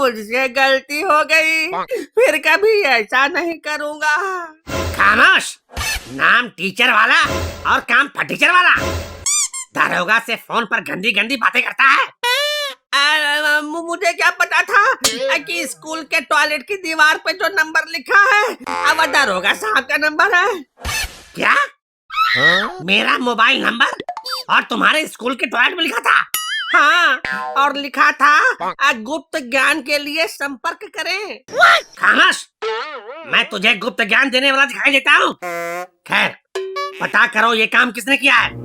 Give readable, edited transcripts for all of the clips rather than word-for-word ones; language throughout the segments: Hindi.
मुझसे गलती हो गई, फिर कभी ऐसा नहीं करूँगा। खामोश। नाम टीचर वाला और काम फटीचर वाला। दारोगा से फोन पर गंदी गंदी बातें करता है। मुझे क्या पता था कि स्कूल के टॉयलेट की दीवार पे जो नंबर लिखा है अब दारोगा साहब का नंबर है। क्या? मेरा मोबाइल नंबर और तुम्हारे स्कूल के टॉयलेट में लिखा था? हाँ, और लिखा था गुप्त ज्ञान के लिए संपर्क करें। खामोश। मैं तुझे गुप्त ज्ञान देने वाला दिखाई देता हूँ। खैर, पता करो ये काम किसने किया है।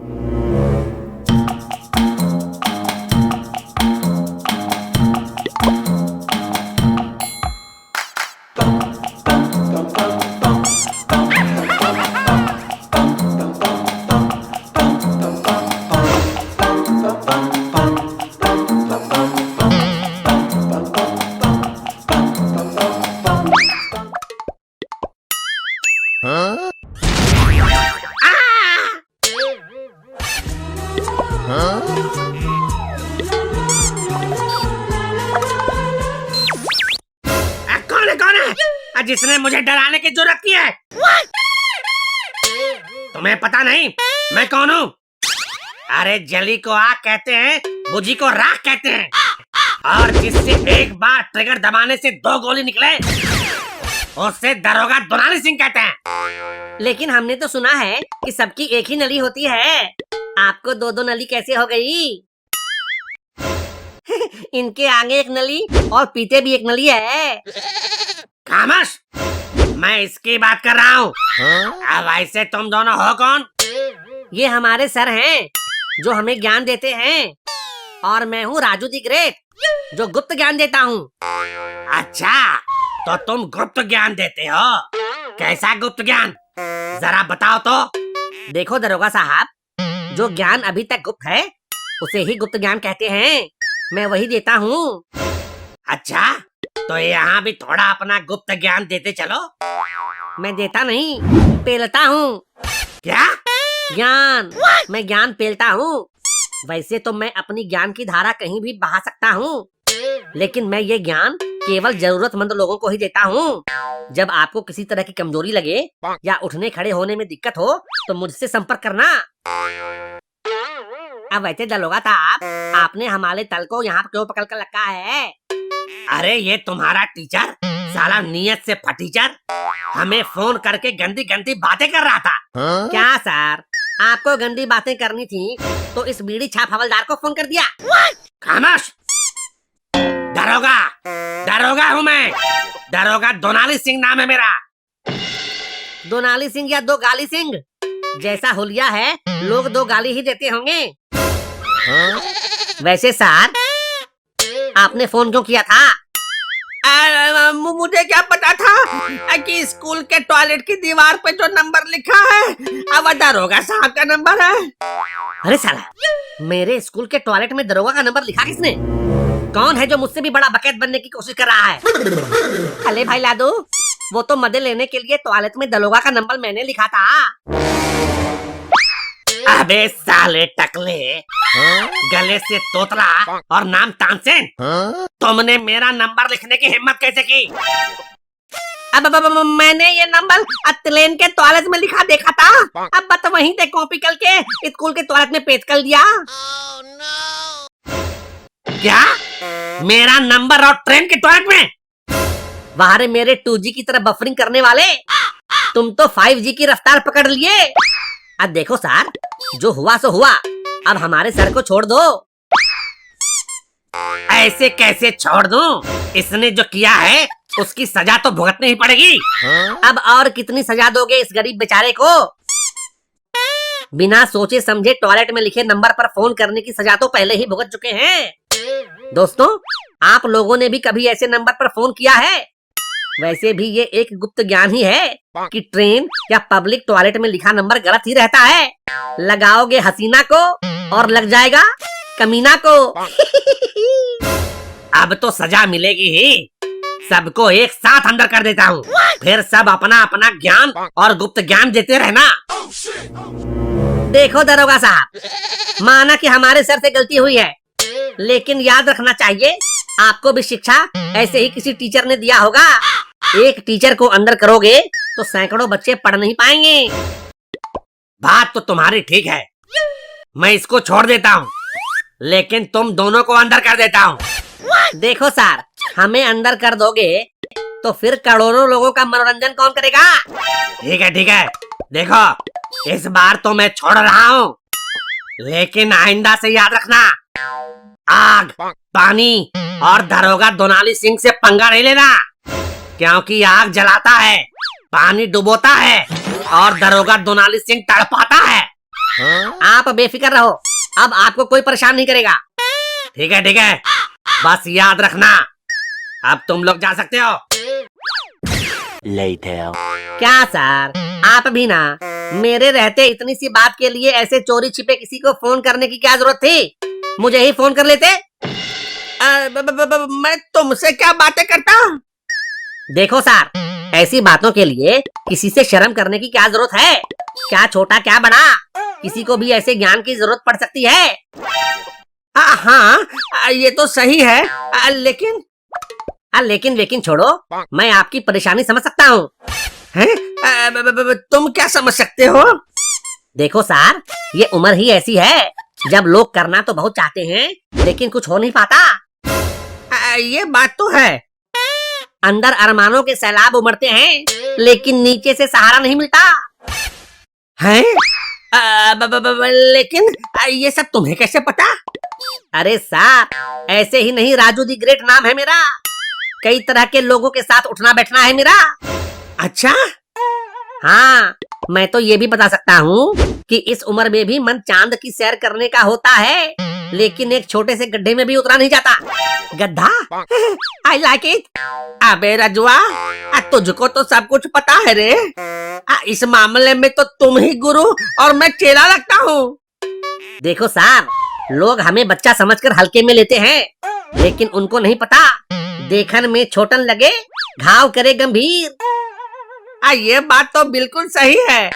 कौन है जिसने मुझे डराने की जरूरत की है? तुम्हें पता नहीं मैं कौन हूँ? अरे जली को आग कहते हैं, बुझी को राख कहते हैं, और जिससे एक बार ट्रिगर दबाने से 2 गोली निकले उससे दरोगा दोनाली सिंह कहते हैं। लेकिन हमने तो सुना है कि सबकी एक ही नली होती है, आपको 2-2 नली कैसे हो गई? इनके आगे एक नली और पीछे भी एक नली है। खामोश। मैं इसकी बात कर रहा हूँ। अब ऐसे तुम दोनों हो कौन? ये हमारे सर हैं जो हमें ज्ञान देते हैं, और मैं हूँ राजू दी ग्रेट जो गुप्त ज्ञान देता हूँ। अच्छा, तो तुम गुप्त ज्ञान देते हो? कैसा गुप्त ज्ञान, जरा बताओ तो। देखो दरोगा साहब, जो ज्ञान अभी तक गुप्त है उसे ही गुप्त ज्ञान कहते हैं। मैं वही देता हूँ। अच्छा, तो यहाँ भी थोड़ा अपना गुप्त ज्ञान देते चलो। मैं देता नहीं, पेलता हूँ। क्या? ज्ञान। मैं ज्ञान पेलता हूँ। वैसे तो मैं अपनी ज्ञान की धारा कहीं भी बहा सकता हूँ, लेकिन मैं ये ज्ञान केवल जरूरतमंद लोगों को ही देता हूँ। जब आपको किसी तरह की कमजोरी लगे या उठने खड़े होने में दिक्कत हो तो मुझसे संपर्क करना। अब वैसे दरोगा साहब, आपने हमारे तल को यहाँ क्यों पकड़ कर रखा है? अरे ये तुम्हारा टीचर साला नियत से फटीचर हमें फोन करके गंदी गंदी बातें कर रहा था। क्या सर, आपको गंदी बातें करनी थी तो इस बीड़ी छाप हवलदार को फोन कर दिया। खामोश। दरोगा दरोगा हूँ मैं। दरोगा दोनाली सिंह नाम है मेरा। दोनाली सिंह या 2 गाली सिंह? जैसा हुलिया है लोग 2 गाली ही देते होंगे। वैसे सर, आपने फोन क्यों किया था? मुझे क्या पता था कि स्कूल के टॉयलेट की दीवार पे जो नंबर लिखा है अब दरोगा साहब का नंबर है। अरे साला, मेरे स्कूल के टॉयलेट में दरोगा का नंबर लिखा किसने? कौन है जो मुझसे भी बड़ा बकेट बनने की कोशिश कर रहा है? अरे भाई लादू, वो तो मदद लेने के लिए टॉयलेट में दरोगा का नंबर मैंने लिखा था। अबे साले टकले, गले से तोतला और नाम तानसेन, तुमने मेरा नंबर लिखने की हिम्मत कैसे की? अब मैंने ये नंबर ट्रेन के टॉयलेट में लिखा देखा था। अब बस वहीं से कॉपी करके स्कूल के टॉयलेट में पेस्ट कर दिया। क्या? मेरा नंबर और ट्रेन के टॉयलेट में? वाह रे मेरे 2G की तरह बफरिंग करने वाले, तुम तो 5G की रफ्तार पकड़ लिए। अब देखो सर, जो हुआ सो हुआ, अब हमारे सर को छोड़ दो। ऐसे कैसे छोड़ दूं? इसने जो किया है उसकी सजा तो भुगतनी ही पड़ेगी। अब और कितनी सजा दोगे इस गरीब बेचारे को? बिना सोचे समझे टॉयलेट में लिखे नंबर पर फोन करने की सजा तो पहले ही भुगत चुके हैं। दोस्तों, आप लोगों ने भी कभी ऐसे नंबर पर फोन किया है? वैसे भी ये एक गुप्त ज्ञान ही है कि ट्रेन या पब्लिक टॉयलेट में लिखा नंबर गलत ही रहता है। लगाओगे हसीना को और लग जाएगा कमीना को। अब तो सजा मिलेगी ही। सबको एक साथ अंदर कर देता हूँ, फिर सब अपना अपना ज्ञान और गुप्त ज्ञान देते रहना। देखो दरोगा साहब, माना कि हमारे सर से गलती हुई है, लेकिन याद रखना चाहिए आपको भी शिक्षा ऐसे ही किसी टीचर ने दिया होगा। एक टीचर को अंदर करोगे तो सैकड़ों बच्चे पढ़ नहीं पाएंगे। बात तो तुम्हारी ठीक है, मैं इसको छोड़ देता हूँ, लेकिन तुम दोनों को अंदर कर देता हूँ। देखो सर, हमें अंदर कर दोगे तो फिर करोड़ों लोगों का मनोरंजन कौन करेगा? ठीक है, देखो इस बार तो मैं छोड़ रहा हूँ, लेकिन आइंदा से याद रखना, आग, पानी और दरोगा दोनाली सिंह से पंगा नहीं लेना, क्योंकि आग जलाता है, पानी डुबोता है और दरोगा दोनाली सिंह तड़पाता है। आप बेफिक्र रहो, अब आपको कोई परेशान नहीं करेगा। ठीक है, बस याद रखना, अब तुम लोग जा सकते हो। क्या सर, आप भी ना, मेरे रहते इतनी सी बात के लिए ऐसे चोरी छिपे किसी को फोन करने की क्या जरूरत थी? मुझे ही फोन कर लेते। मैं तुमसे क्या बातें करता? देखो सर, ऐसी बातों के लिए किसी से शर्म करने की क्या जरूरत है? क्या छोटा क्या बड़ा, किसी को भी ऐसे ज्ञान की जरूरत पड़ सकती है। हाँ, ये तो सही है, लेकिन छोड़ो, मैं आपकी परेशानी समझ सकता हूँ। तुम क्या समझ सकते हो? देखो सर, ये उम्र ही ऐसी है जब लोग करना तो बहुत चाहते हैं, लेकिन कुछ हो नहीं पाता। ये बात तो है। अंदर अरमानों के सैलाब उमड़ते हैं, लेकिन नीचे से सहारा नहीं मिलता है। लेकिन ये सब तुम्हें कैसे पता? अरे सर, ऐसे ही नहीं, राजू दी ग्रेट नाम है मेरा। कई तरह के लोगों के साथ उठना बैठना है मेरा। अच्छा? हाँ, मैं तो ये भी बता सकता हूँ कि इस उम्र में भी मन चांद की सैर करने का होता है, लेकिन एक छोटे से गड्ढे में भी उतरा नहीं जाता। गड्ढा? I like it. अबे रजुआ, तुझको तो सब कुछ पता है रे। इस मामले में तो तुम ही गुरु और मैं चेला लगता हूँ। देखो सर, लोग हमें बच्चा समझकर हल्के में लेते हैं, लेकिन उनको नहीं पता, देखन में छोटन लगे घाव करे गंभीर। ये बात तो बिल्कुल सही है।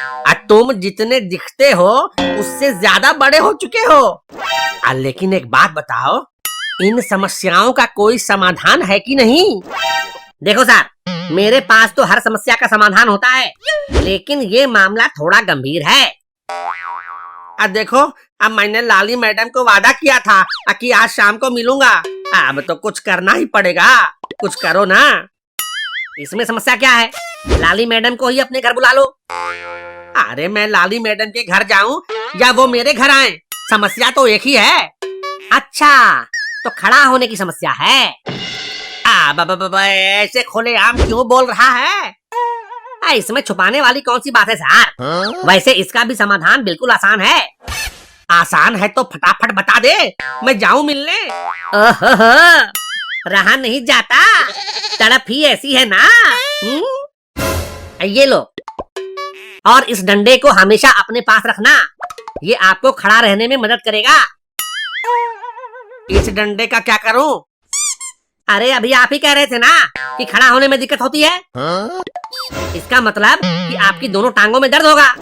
तुम जितने दिखते हो उससे ज्यादा बड़े हो चुके हो। लेकिन एक बात बताओ, इन समस्याओं का कोई समाधान है कि नहीं? देखो सर, मेरे पास तो हर समस्या का समाधान होता है, लेकिन ये मामला थोड़ा गंभीर है। देखो, अब मैंने लाली मैडम को वादा किया था कि आज शाम को मिलूंगा। अब तो कुछ करना ही पड़ेगा, कुछ करो ना। इसमें समस्या क्या है? लाली मैडम को ही अपने घर बुला लो। अरे मैं लाली मैडम के घर जाऊं या वो मेरे घर आए, समस्या तो एक ही है। अच्छा, तो खड़ा होने की समस्या है। ऐसे खुले आम क्यों बोल रहा है? इसमें छुपाने वाली कौन सी बात है सर? वैसे इसका भी समाधान बिल्कुल आसान है। आसान है तो फटाफट बता दे, मैं जाऊं मिलने। रहा नहीं जाता, तड़प ही ऐसी है ना। ये लो, और इस डंडे को हमेशा अपने पास रखना, ये आपको खड़ा रहने में मदद करेगा। इस डंडे का क्या करूं? अरे अभी आप ही कह रहे थे ना कि खड़ा होने में दिक्कत होती है। इसका मतलब कि आपकी दोनों टांगों में दर्द होगा,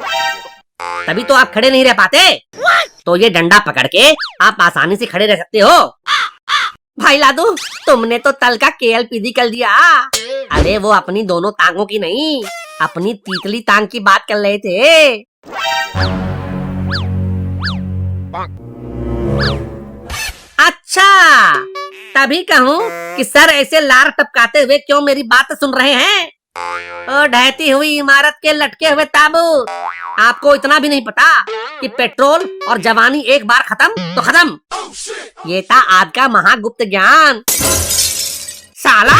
तभी तो आप खड़े नहीं रह पाते। तो ये डंडा पकड़ के आप आसानी से खड़े रह सकते हो। भाई लादू, तुमने तो तल का KLPD कर दिया। अरे वो अपनी दोनों टांगों की नहीं, अपनी तीतली टांग की बात कर रहे थे। अच्छा, तभी कहूँ कि सर ऐसे लार टपकाते हुए क्यों मेरी बात सुन रहे हैं? ओ ढहती हुई इमारत के लटके हुए ताबूत, आपको इतना भी नहीं पता कि पेट्रोल और जवानी एक बार खत्म तो खत्म। ये था आज का महागुप्त ज्ञान। साला,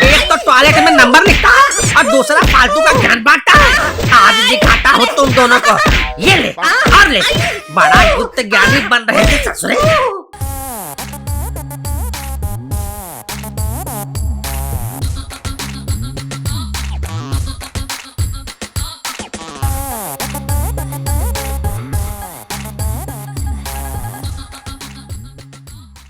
एक तो टॉयलेट में नंबर लिखता है और दूसरा फालतू का ज्ञान बांटता है। आज दिखाता हूँ तुम दोनों को। ये ले और ले, बड़ा गुप्त ज्ञानी बन रहे थे ससुरे।